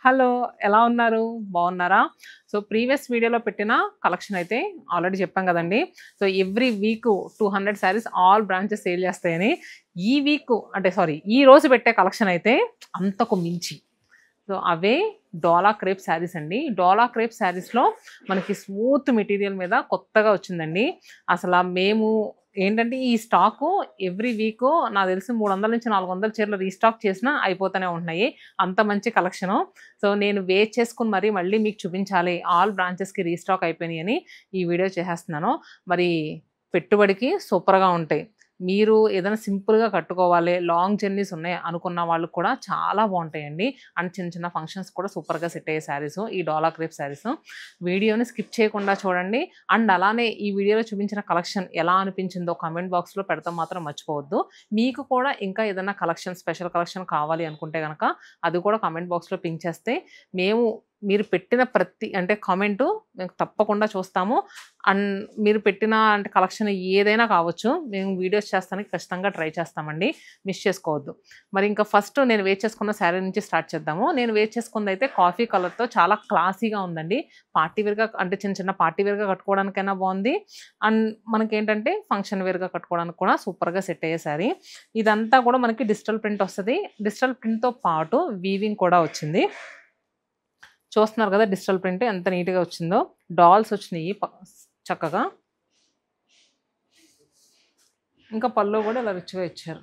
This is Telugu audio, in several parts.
హలో! ఎలా ఉన్నారు? బాగున్నారా? సో, ప్రీవియస్ వీడియోలో పెట్టిన కలెక్షన్ అయితే ఆల్రెడీ చెప్పాం గదండీ! So, every week 200 saris all branches sale చేస్తాయని. ఈ వీక్ అంటే సారీ ఈ రోజు పెట్టే కలెక్షన్ అయితే అంతకు మించి. సో, అవే డోలా క్రేప్ శారీస్ అండి. డోలా క్రేప్ శారీస్‌లో మనకి స్మూత్ మెటీరియల్ మీద కొత్తగా వచ్చిందండి. మేము ఏంటంటే ఈ స్టాకు ఎవ్రీ వీకు నాకు తెలిసి 300-400 చీరలు రీస్టాక్ చేసినా అయిపోతూనే ఉంటున్నాయి. అంత మంచి కలెక్షను. సో, నేను వెయిట్ చేసుకొని మళ్ళీ మీకు చూపించాలి. ఆల్ బ్రాంచెస్‌కి రీస్టాక్ అయిపోయినాయని ఈ వీడియో చేసేస్తున్నాను. మరి పెట్టుబడికి సూపర్‌గా ఉంటాయి. మీరు ఏదైనా సింపుల్‌గా కట్టుకోవాలి, లాంగ్ జర్నీస్ ఉన్నాయి అనుకున్న వాళ్ళకి కూడా చాలా బావుంటాయండి. అండ్ చిన్న చిన్న ఫంక్షన్స్ కూడా సూపర్‌గా సెట్ అయ్యే శారీసు ఈ డోలా క్రేప్ శారీసు. వీడియోని స్కిప్ చేయకుండా చూడండి. అండ్ అలానే ఈ వీడియోలో చూపించిన కలెక్షన్ ఎలా అనిపించిందో కామెంట్ బాక్స్‌లో పెడతాం మాత్రం మర్చిపోవద్దు. మీకు కూడా ఇంకా ఏదైనా కలెక్షన్ స్పెషల్ కలెక్షన్ కావాలి అనుకుంటే గనక అది కూడా కామెంట్ బాక్స్‌లో పింక్ చేస్తే మేము మీరు పెట్టిన ప్రతి అంటే కామెంటు మేము తప్పకుండా చూస్తాము. అండ్ మీరు పెట్టిన అంటే కలెక్షన్ ఏదైనా కావచ్చు. మేము వీడియోస్ చేస్తానికి ఖచ్చితంగా ట్రై చేస్తామండి. మిస్ చేసుకోవద్దు. మరి ఇంకా ఫస్ట్ నేను వేర్ చేసుకున్న శారీ నుంచి స్టార్ట్ చేద్దాము. నేను వేర్ చేసుకుందైతే కాఫీ కలర్‌తో చాలా క్లాసీగా ఉందండి. పార్టీ వేర్‌గా అంటే చిన్న చిన్న పార్టీ వేర్‌గా కట్టుకోవడానికైనా బావుంది. అండ్ మనకేంటంటే ఫంక్షన్ వేర్‌గా కట్టుకోవడానికి కూడా సూపర్‌గా సెట్ అయ్యే శారీ. ఇదంతా కూడా మనకి డిజిటల్ ప్రింట్ వస్తది. డిజిటల్ ప్రింట్‌తో పాటు వీవింగ్ కూడా వచ్చింది. చూస్తున్నారు కదా! డిజిటల్ ప్రింట్ ఎంత నీట్‌గా వచ్చిందో. డాల్స్ వచ్చినియి చక్కగా. ఇంకా పళ్ళు కూడా ఇలా రిచ్‌గా ఇచ్చారు.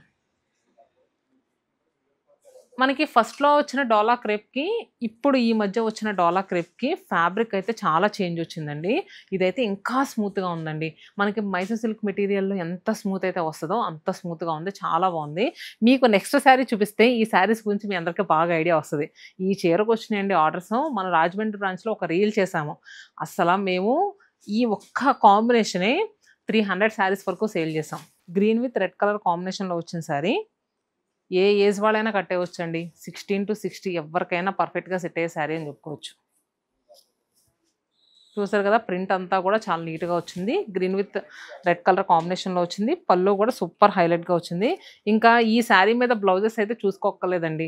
మనకి ఫస్ట్‌లో వచ్చిన డోలా క్రేప్‌కి, ఇప్పుడు ఈ మధ్య వచ్చిన డోలా క్రేప్‌కి ఫ్యాబ్రిక్ అయితే చాలా చేంజ్ వచ్చిందండి. ఇదైతే ఇంకా స్మూత్‌గా ఉందండి. మనకి మైసూర్ సిల్క్ మెటీరియల్‌లో ఎంత స్మూత్ అయితే వస్తదో అంత స్మూత్‌గా ఉంది. చాలా బావుంది. మీకు నెక్స్ట్ శారీ చూపిస్తే ఈ శారీస్ గురించి మీ అందరికి బాగా ఐడియా వస్తది. ఈ చీరకొచ్చినాయండి ఆర్డర్స్. మన రాజమండ్రి బ్రాంచ్‌లో ఒక రీల్ చేశాము. మేము ఈ ఒక్క కాంబినేషనే 300 శారీస్ వరకు సేల్ చేసాం. గ్రీన్ విత్ రెడ్ కలర్ కాంబినేషన్‌లో వచ్చిన శారీ. ఏ ఏజ్ వాళ్ళైనా కట్టేయొచ్చండి. 16-60 ఎవ్వరికైనా పర్ఫెక్ట్‌గా సెట్ అయ్యే శారీ అని చెప్పుకోవచ్చు. చూసారు కదా! ప్రింట్ అంతా కూడా చాలా నీట్‌గా వచ్చింది. గ్రీన్ విత్ రెడ్ కలర్ కాంబినేషన్‌లో వచ్చింది. పళ్ళు కూడా సూపర్ హైలైట్‌గా వచ్చింది. ఇంకా ఈ శారీ మీద బ్లౌజెస్ అయితే చూసుకోక్కర్లేదండి.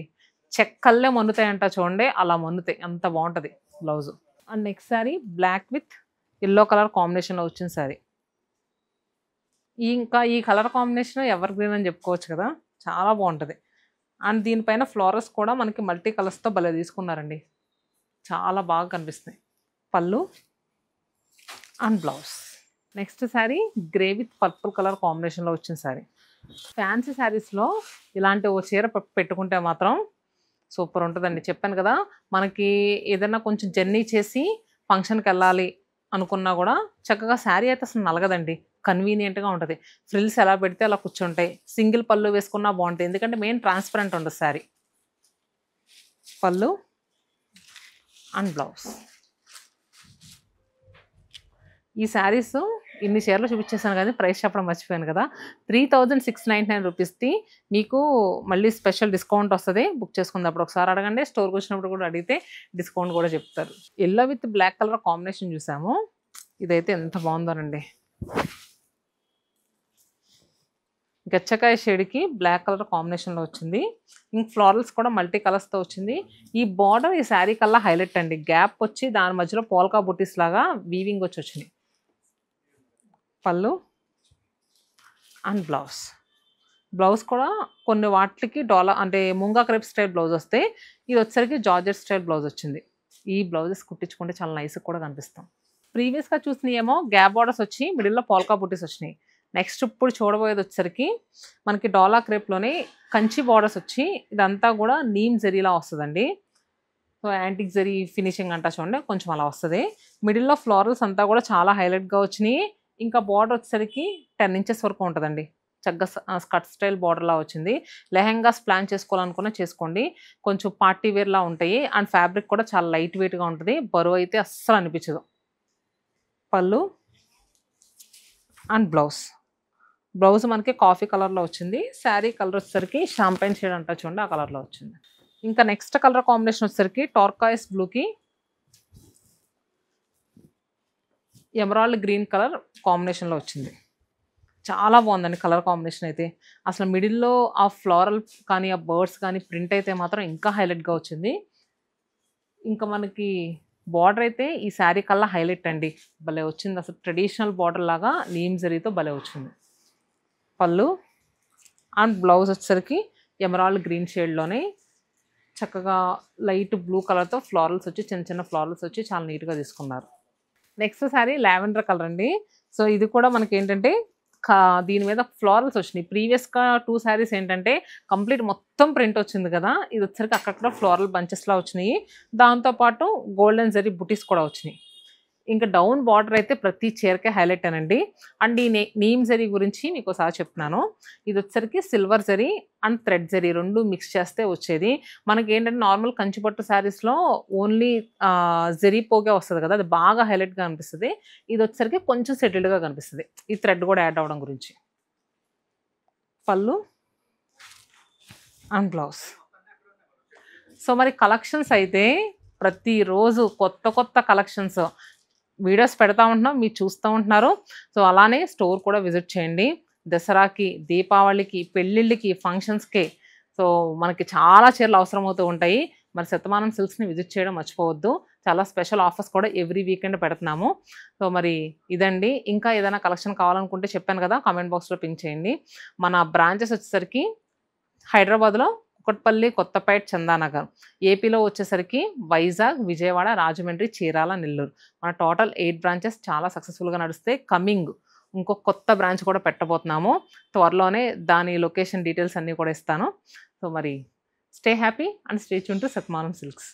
చెక్కల్లే మన్నుతాయంట చూడండి. అలా మన్నుతాయి. అంత బావుంటది blouse. And next sari black with yellow colour కాంబినేషన్‌లో వచ్చిన శారీ. ఇంకా ఈ కలర్ కాంబినేషన్ ఎవర్ గ్రీన్ అని చెప్పుకోవచ్చు కదా! చాలా బావుంటది. అండ్ దీనిపైన ఫ్లోరల్స్ కూడా మనకి మల్టీ కలర్స్‌తో భలే తీసుకున్నారండి. చాలా బాగా కనిపిస్తున్నాయి. పళ్ళు and blouse. Next sari grey with purple colour కాంబినేషన్‌లో వచ్చిన శారీ. ఫ్యాన్సీ శారీస్‌లో ఇలాంటి ఓ చీర పెట్టుకుంటే మాత్రం సూపర్ ఉంటదండి. చెప్పాను కదా! మనకి ఏదైనా కొంచెం జర్నీ చేసి ఫంక్షన్‌కెళ్ళాలి అనుకున్నా గూడా చక్కగా శారీ అయితే అసలు నలగదండి. కన్వీనియంట్‌గా ఉంటది. ఫ్రిల్స్ ఎలా పెడితే అలా కూర్చుంటాయి. సింగిల్ పళ్ళు వేసుకున్నా బావుంటాయి. ఎందుకంటే మెయిన్ ట్రాన్స్‌పరెంట్ ఉండదు శారీ. పళ్ళు అండ్ బ్లౌజ్. ఈ శారీస్ ఇన్ని చీరలు చూపించేసాను గానీ ప్రైస్ చెప్పడం మర్చిపోయాను కదా! 3699 రూపీస్‌కి మీకు మళ్ళీ స్పెషల్ డిస్కౌంట్ వస్తది. బుక్ చేసుకున్నప్పుడు ఒకసారి అడగండి. స్టోర్‌కొచ్చినప్పుడు కూడా అడిగితే డిస్కౌంట్ కూడా చెప్తారు. Yellow with black colour combination చూసాము. ఇదైతే ఎంత బావుందోనండి. గచ్చకాయ షేడ్‌కి బ్లాక్ కలర్ కాంబినేషన్‌లో వచ్చింది. ఇంక ఫ్లోరల్స్ కూడా మల్టీ కలర్స్‌తో వచ్చింది. ఈ బోర్డర్ ఈ శారీ కల్లా హైలైట్ అండి. గ్యాప్ వచ్చి దాని మధ్యలో పోల్కా బుట్టీస్ లాగా వీవింగ్ వచ్చినాయి. పళ్ళు అండ్ బ్లౌజ్. బ్లౌజ్ కూడా కొన్ని వాటికి డోలా అంటే ముంగా క్రేప్ స్టైల్ బ్లౌజ్ వస్తే ఇది వచ్చేసరికి జార్జెట్ స్టైల్ బ్లౌజ్ వచ్చింది. ఈ బ్లౌజెస్ కుట్టించుకుంటే చాలా నైస్‌గా కూడా కనిపిస్తాం. ప్రీవియస్‌గా చూసినయేమో గ్యాప్ బోర్డర్స్ వచ్చి మిడిల్‌లో పోల్కా బుట్టీస్ వచ్చినాయి. నెక్స్ట్ ఇప్పుడు చూడబోయేది వచ్చేసరికి మనకి డోలా క్రేప్‌లోనే కంచి బోర్డర్స్ వచ్చి ఇదంతా కూడా నీమ్ జరీలా వస్తదండి. సో, యాంటిక్ జరీ ఫినిషింగ్ అంటా చూడండి కొంచెం అలా వస్తది. మిడిల్‌లో ఫ్లోరల్స్ అంతా కూడా చాలా హైలైట్‌గా వచ్చినియి. ఇంకా బోర్డర్ వచ్చేసరికి 10 ఇంచెస్ వరకు ఉంటదండి. చక్కగా స్కర్ట్ స్టైల్ బోర్డర్‌లా వచ్చింది. లెహెంగాస్ ప్లాన్ చేసుకోవాలనుకున్నా చేసుకోండి. కొంచెం పార్టీ వేర్‌లా ఉంటాయి. అండ్ ఫ్యాబ్రిక్ కూడా చాలా లైట్ వెయిట్‌గా ఉంటది. బరువైతే అస్సలు అనిపించదు. పళ్ళు అండ్ బ్లౌజ్. బ్లౌజ్ మనకి కాఫీ కలర్‌లో వచ్చింది. శారీ కలర్ వచ్చేసరికి షాంపైన్ షేడ్ అంటారు చూడండి ఆ కలర్‌లో వచ్చింది. ఇంకా నెక్స్ట్ కలర్ కాంబినేషన్ వచ్చేసరికి టర్కాయిస్ బ్లూకి ఎమరాల్డ్ గ్రీన్ కలర్ కాంబినేషన్‌లో వచ్చింది. చాలా బాగుందండి కలర్ కాంబినేషన్ అయితే. అసలు మిడిల్‌లో ఆ ఫ్లోరల్ కానీ, ఆ బర్డ్స్ కానీ ప్రింట్ అయితే మాత్రం ఇంకా హైలైట్‌గా వచ్చింది. ఇంకా మనకి బార్డర్ అయితే ఈ శారీ కల్లా హైలైట్ అండి. భలే వచ్చింది అసలు, ట్రెడిషనల్ బార్డర్ లాగా నీమ్ జరీతో భలే వచ్చింది. పళ్ళు అండ్ బ్లౌజ్ వచ్చేసరికి ఎమరాల్డ్ గ్రీన్ షేడ్లోనే చక్కగా లైట్ బ్లూ కలర్తో ఫ్లారల్స్ వచ్చి చిన్న చిన్న ఫ్లారల్స్ వచ్చి చాలా నీట్గా తీసుకున్నారు. నెక్స్ట్ శారీ లావెండర్ కలర్ అండి. సో ఇది కూడా మనకి ఏంటంటే దీని మీద ఫ్లారల్స్ వచ్చినాయి. ప్రీవియస్గా 2 శారీస్ ఏంటంటే కంప్లీట్ మొత్తం ప్రింట్ వచ్చింది కదా, ఇది వచ్చరికి అక్కడక్కడ ఫ్లోరల్ బంచెస్లా వచ్చినాయి. దాంతోపాటు గోల్డెన్ జరీ బుటీస్ కూడా వచ్చినాయి. ఇంకా డౌన్ బార్డర్ అయితే ప్రతి చీరకే హైలైట్ అనండి. అండ్ ఈ నీమ్ జరీ గురించి మీకు ఒకసారి చెప్తున్నాను. ఇది వచ్చరికి silver zari and thread zari రెండు మిక్స్ చేస్తే వచ్చేది. మనకి ఏంటంటే నార్మల్ కంచిపట్టు శారీస్లో ఓన్లీ జరీ పోగే వస్తుంది కదా, అది బాగా హైలైట్గా అనిపిస్తుంది. ఇది వచ్చరికి కొంచెం సెటిల్డ్గా కనిపిస్తుంది ఈ థ్రెడ్ కూడా యాడ్ అవ్వడం గురించి. పళ్ళు అండ్ బ్లౌజ్. సో మరి కలెక్షన్స్ అయితే ప్రతిరోజు కొత్త కొత్త కలెక్షన్స్ వీడియోస్ పెడతా ఉంటున్నాం, మీరు చూస్తూ ఉంటున్నారు. సో అలానే స్టోర్ కూడా విజిట్ చేయండి. దసరాకి, దీపావళికి, పెళ్ళిళ్ళకి, ఫంక్షన్స్కి సో మనకి చాలా చీరలు అవసరం అవుతూ ఉంటాయి. మరి శతమానం సిల్క్స్ని విజిట్ చేయడం మర్చిపోవద్దు. చాలా స్పెషల్ ఆఫర్స్ కూడా ఎవ్రీ వీకెండ్ పెడుతున్నాము. సో మరి ఇదండి. ఇంకా ఏదైనా కలెక్షన్ కావాలనుకుంటే చెప్పాను కదా, కామెంట్ బాక్స్లో పింక్ చేయండి. మన బ్రాంచెస్ వచ్చేసరికి హైదరాబాద్లో కుకట్పల్లి, కొత్తపేట్, చందానగర్. ఏపీలో వచ్చేసరికి వైజాగ్, విజయవాడ, రాజమండ్రి, చీరాల, నెల్లూరు. మన టోటల్ 8 బ్రాంచెస్ చాలా సక్సెస్ఫుల్గా నడుస్తే కమింగ్ ఇంకొక కొత్త బ్రాంచ్ కూడా పెట్టబోతున్నాము. త్వరలోనే దాని లొకేషన్ డీటెయిల్స్ అన్నీ కూడా ఇస్తాను. సో మరి stay happy and stay tune to Shatamanam silks.